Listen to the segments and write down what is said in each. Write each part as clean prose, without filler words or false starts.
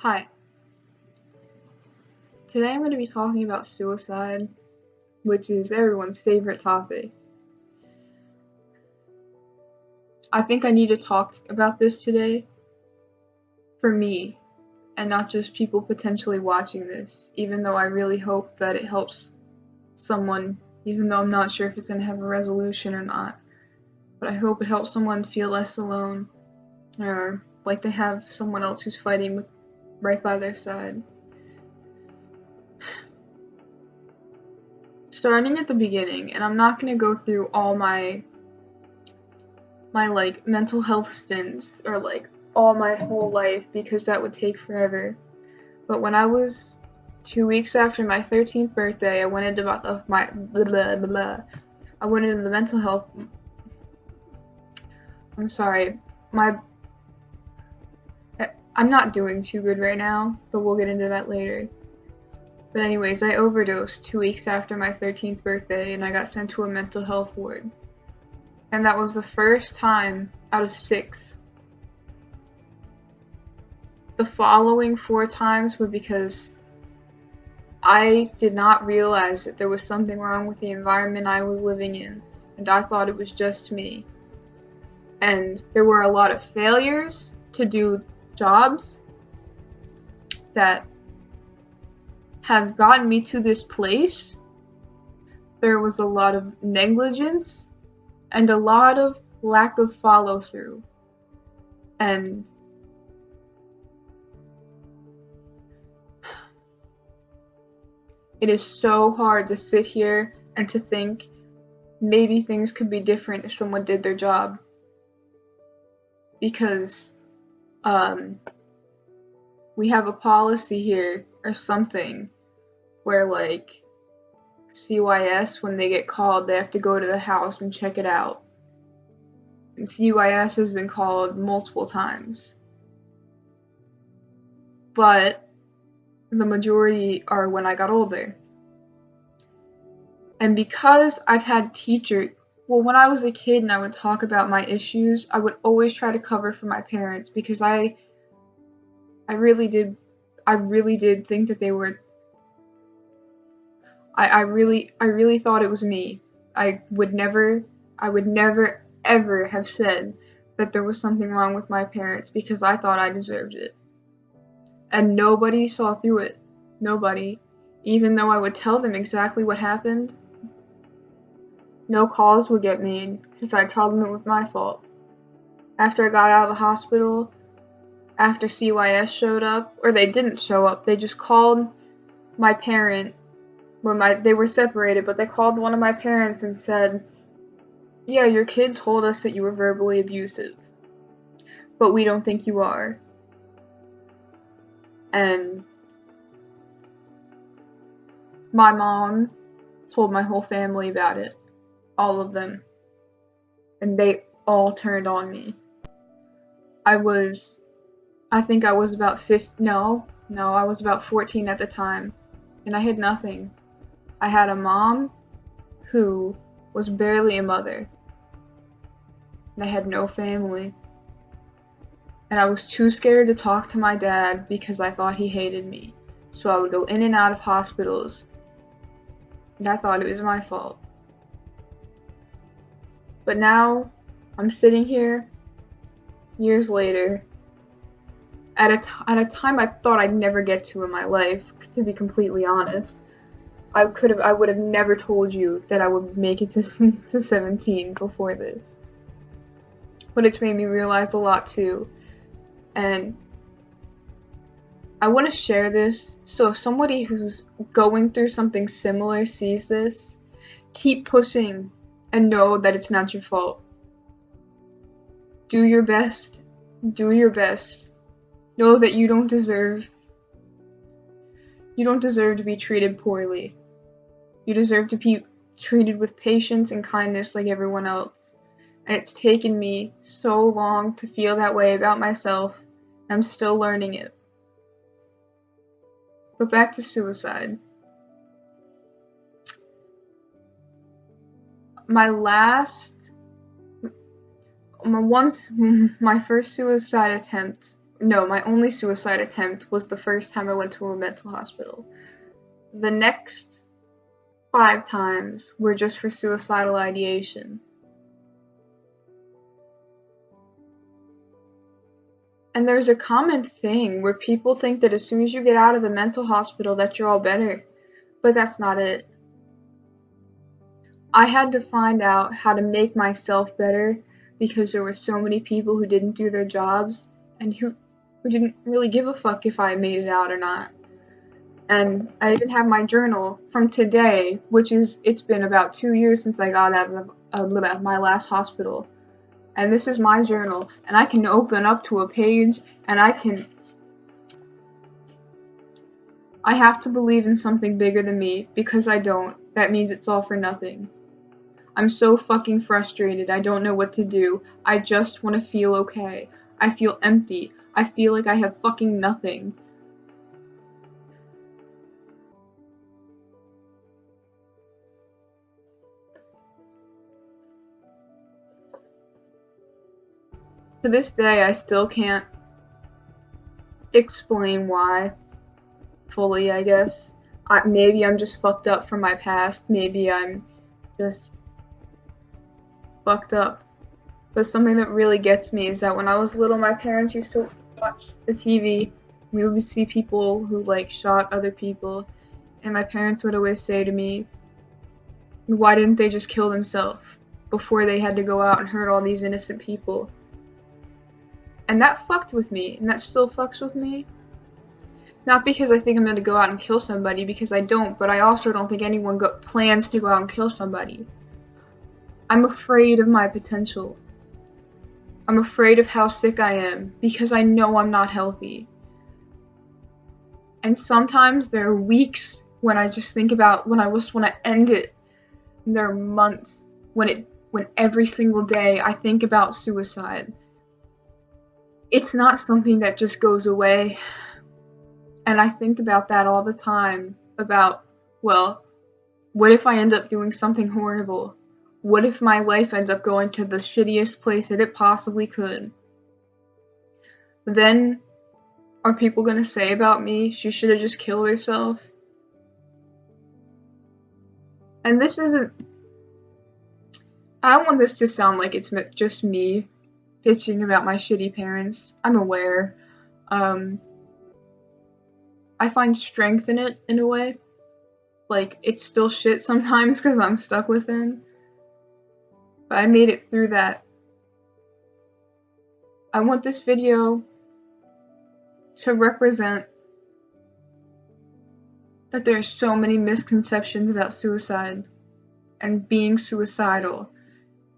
Hi, today I'm going to be talking about suicide, which is everyone's favorite topic. I think I need to talk about this today for me, and not just people potentially watching this, even though I really hope that it helps someone, even though I'm not sure if it's going to have a resolution or not. But I hope it helps someone feel less alone, or like they have someone else who's fighting right by their side. Starting at the beginning, and I'm not going to go through all my like mental health stints or like all my whole life because that would take forever. But when I was 2 weeks after my 13th birthday, I went into I went into the mental health. I'm sorry, I'm not doing too good right now, but we'll get into that later. But anyways, I overdosed 2 weeks after my 13th birthday, and I got sent to a mental health ward. And that was the first time out of 6. The following 4 times were because I did not realize that there was something wrong with the environment I was living in, and I thought it was just me. And there were a lot of failures to do jobs that have gotten me to this place. There was a lot of negligence and a lot of lack of follow-through. And it is so hard to sit here and to think maybe things could be different if someone did their job. Because we have a policy here or something where like CYS, when they get called, they have to go to the house and check it out. And CYS has been called multiple times. But the majority are when I got older. And because I've had teachers, well, when I was a kid and I would talk about my issues, I would always try to cover for my parents because I really did think that they were, I really thought it was me. I would never ever have said that there was something wrong with my parents because I thought I deserved it. And nobody saw through it. Nobody. Even though I would tell them exactly what happened, no calls would get made because I told them it was my fault. After I got out of the hospital, after CYS showed up, or they didn't show up, they just called my parent when they were separated, but they called one of my parents and said, "Yeah, your kid told us that you were verbally abusive, but we don't think you are." And my mom told my whole family about it, all of them, and they all turned on me. I think I was about 15, I was about 14 at the time, and I had nothing. I had a mom who was barely a mother, and I had no family. And I was too scared to talk to my dad because I thought he hated me. So I would go in and out of hospitals, and I thought it was my fault. But now, I'm sitting here, years later, at a time I thought I'd never get to in my life, to be completely honest. I would have never told you that I would make it to 17 before this. But it's made me realize a lot too. And I want to share this, so if somebody who's going through something similar sees this, keep pushing and know that it's not your fault. Do your best. Do your best. Know that you don't deserve to be treated poorly. You deserve to be treated with patience and kindness like everyone else. And it's taken me so long to feel that way about myself. I'm still learning it. But back to suicide. My first suicide attempt No, my only suicide attempt was the first time I went to a mental hospital. The next 5 times were just for suicidal ideation. And there's a common thing where people think that as soon as you get out of the mental hospital that you're all better, but that's not it. I had to find out how to make myself better because there were so many people who didn't do their jobs and who didn't really give a fuck if I made it out or not. And I even have my journal from today, which is, it's been about 2 years since I got out of my last hospital. And this is my journal, and I can open up to a page, and I have to believe in something bigger than me, because I don't. That means it's all for nothing. I'm so fucking frustrated, I don't know what to do. I just want to feel okay. I feel empty. I feel like I have fucking nothing. To this day, I still can't explain why fully, I guess. Maybe I'm just fucked up from my past. Maybe I'm just fucked up. But something that really gets me is that when I was little, my parents used to watch the TV. We would see people who like shot other people, and my parents would always say to me, why didn't they just kill themselves before they had to go out and hurt all these innocent people? And that fucked with me, and that still fucks with me. Not because I think I'm going to go out and kill somebody, because I don't, but I also don't think anyone plans to go out and kill somebody. I'm afraid of my potential. I'm afraid of how sick I am, because I know I'm not healthy. And sometimes there are weeks when I just think about when I want to end it. And there are months when every single day I think about suicide. It's not something that just goes away. And I think about that all the time, about, well, what if I end up doing something horrible? What if my life ends up going to the shittiest place that it possibly could? Then, are people gonna say about me, she should have just killed herself? And this isn't, I don't want this to sound like it's just me bitching about my shitty parents. I'm aware. I find strength in it, in a way. Like, it's still shit sometimes because I'm stuck with them. But I made it through that. I want this video to represent that there's so many misconceptions about suicide and being suicidal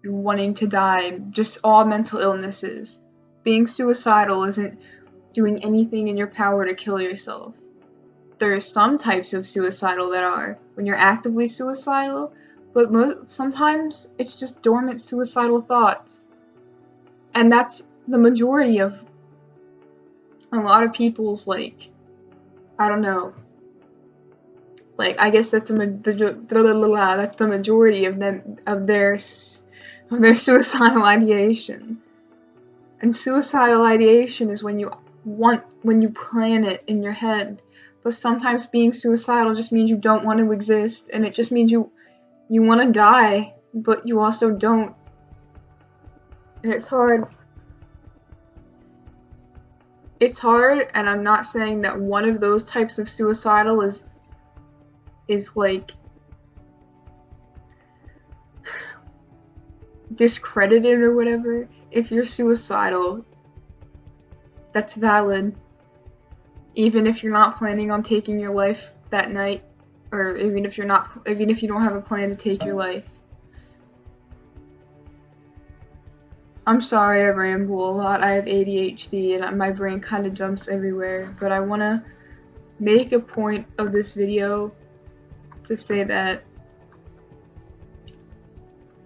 and wanting to die, just all mental illnesses. Being suicidal isn't doing anything in your power to kill yourself. There are some types of suicidal that are when you're actively suicidal, but sometimes it's just dormant suicidal thoughts. And that's the majority of a lot of people's, like, I don't know, like, I guess that's that's the majority of them, of their suicidal ideation. And suicidal ideation is when you plan it in your head. But sometimes being suicidal just means you don't want to exist, and it just means you want to die, but you also don't. And it's hard. It's hard, and I'm not saying that one of those types of suicidal is like discredited or whatever. If you're suicidal, that's valid. Even if you're not planning on taking your life that night, or even if you don't have a plan to take your life. I'm sorry I ramble a lot. I have ADHD and my brain kind of jumps everywhere, but I want to make a point of this video to say that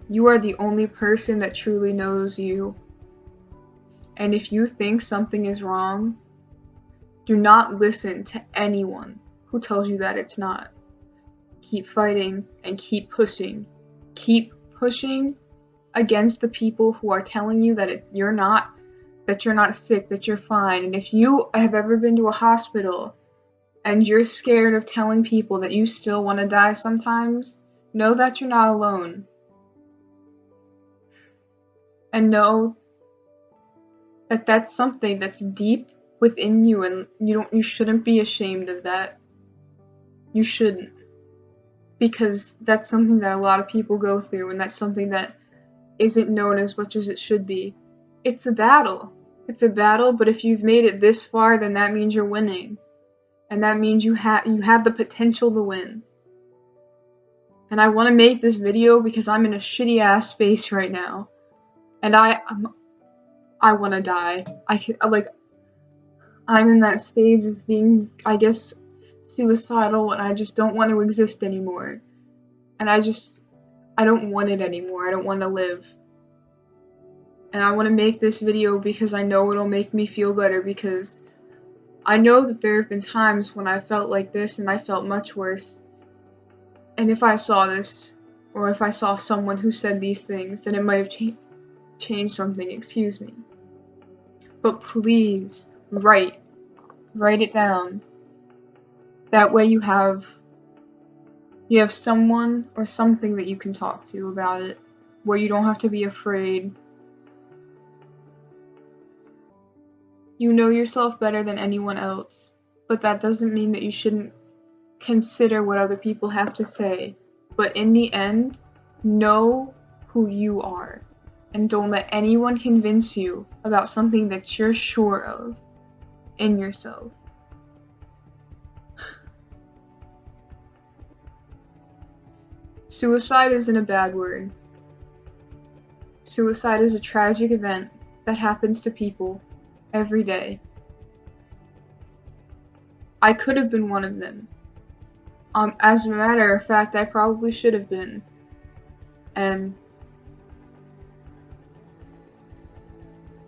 you are the only person that truly knows you. And if you think something is wrong, do not listen to anyone who tells you that it's not. Keep fighting and keep pushing. Keep pushing against the people who are telling you that you're not that you're not sick, that you're fine. And if you have ever been to a hospital and you're scared of telling people that you still want to die sometimes, know that you're not alone. And know that that's something that's deep within you, and you shouldn't be ashamed of that. You shouldn't. Because that's something that a lot of people go through, and that's something that isn't known as much as it should be. It's a battle. It's a battle, but if you've made it this far, then that means you're winning. And that means you have the potential to win. And I want to make this video because I'm in a shitty ass space right now. And I want to die. I'm in that stage of being, I guess, suicidal, and I just don't want to exist anymore. And I don't want it anymore. I don't want to live. And I want to make this video because I know it'll make me feel better, because I know that there have been times when I felt like this and I felt much worse. And if I saw this, or if I saw someone who said these things, then it might have changed something, excuse me. But please, write it down. That way you have someone or something that you can talk to about it, where you don't have to be afraid. You know yourself better than anyone else, but that doesn't mean that you shouldn't consider what other people have to say. But in the end, know who you are, and don't let anyone convince you about something that you're sure of in yourself. Suicide isn't a bad word. Suicide is a tragic event that happens to people every day. I could have been one of them. As a matter of fact, I probably should have been. And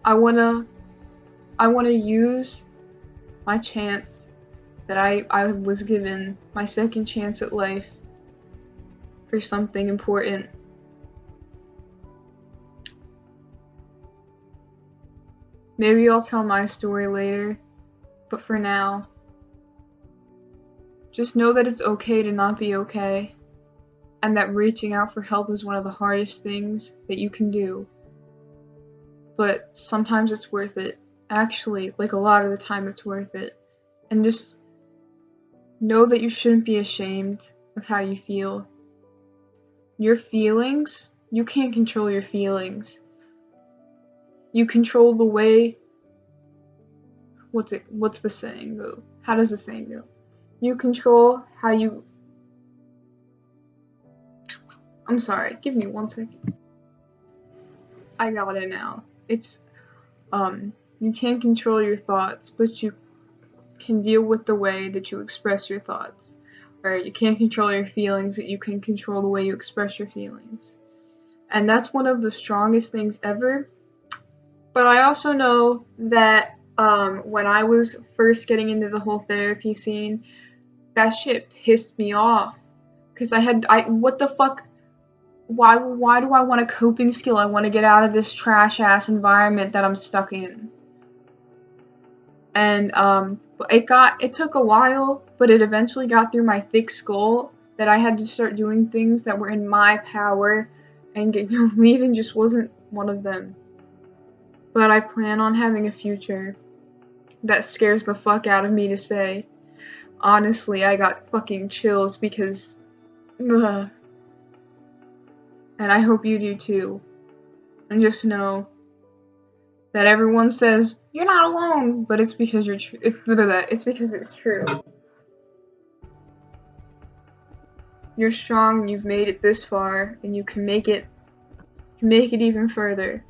I wanna use my chance that I was given, my second chance at life, for something important. Maybe I'll tell my story later, but for now, just know that it's okay to not be okay, and that reaching out for help is one of the hardest things that you can do. But sometimes it's worth it. Actually, like a lot of the time it's worth it. And just know that you shouldn't be ashamed of how you feel. Your feelings, you can't control your feelings. You control the way, what's the saying go? How does the saying go? You control how you, I'm sorry, give me 1 second. I got it now. It's, you can't control your thoughts, but you can deal with the way that you express your thoughts. Or you can't control your feelings, but you can control the way you express your feelings. And that's one of the strongest things ever. But I also know that when I was first getting into the whole therapy scene, that shit pissed me off. Cause what the fuck? Why do I want a coping skill? I want to get out of this trash ass environment that I'm stuck in. And it took a while, but it eventually got through my thick skull that I had to start doing things that were in my power, and leaving just wasn't one of them. But I plan on having a future. That scares the fuck out of me to say. Honestly, I got fucking chills because, ugh. And I hope you do too. And just know that everyone says you're not alone, but it's because it's because it's true. You're strong, you've made it this far, and you can make it even further.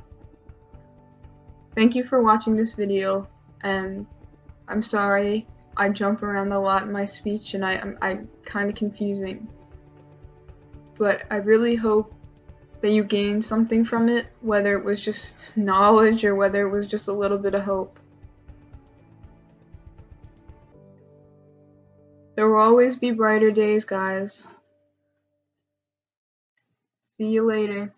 Thank you for watching this video, and I'm sorry I jump around a lot in my speech and I'm kind of confusing. But I really hope that you gained something from it, whether it was just knowledge or whether it was just a little bit of hope. There will always be brighter days, guys. See you later.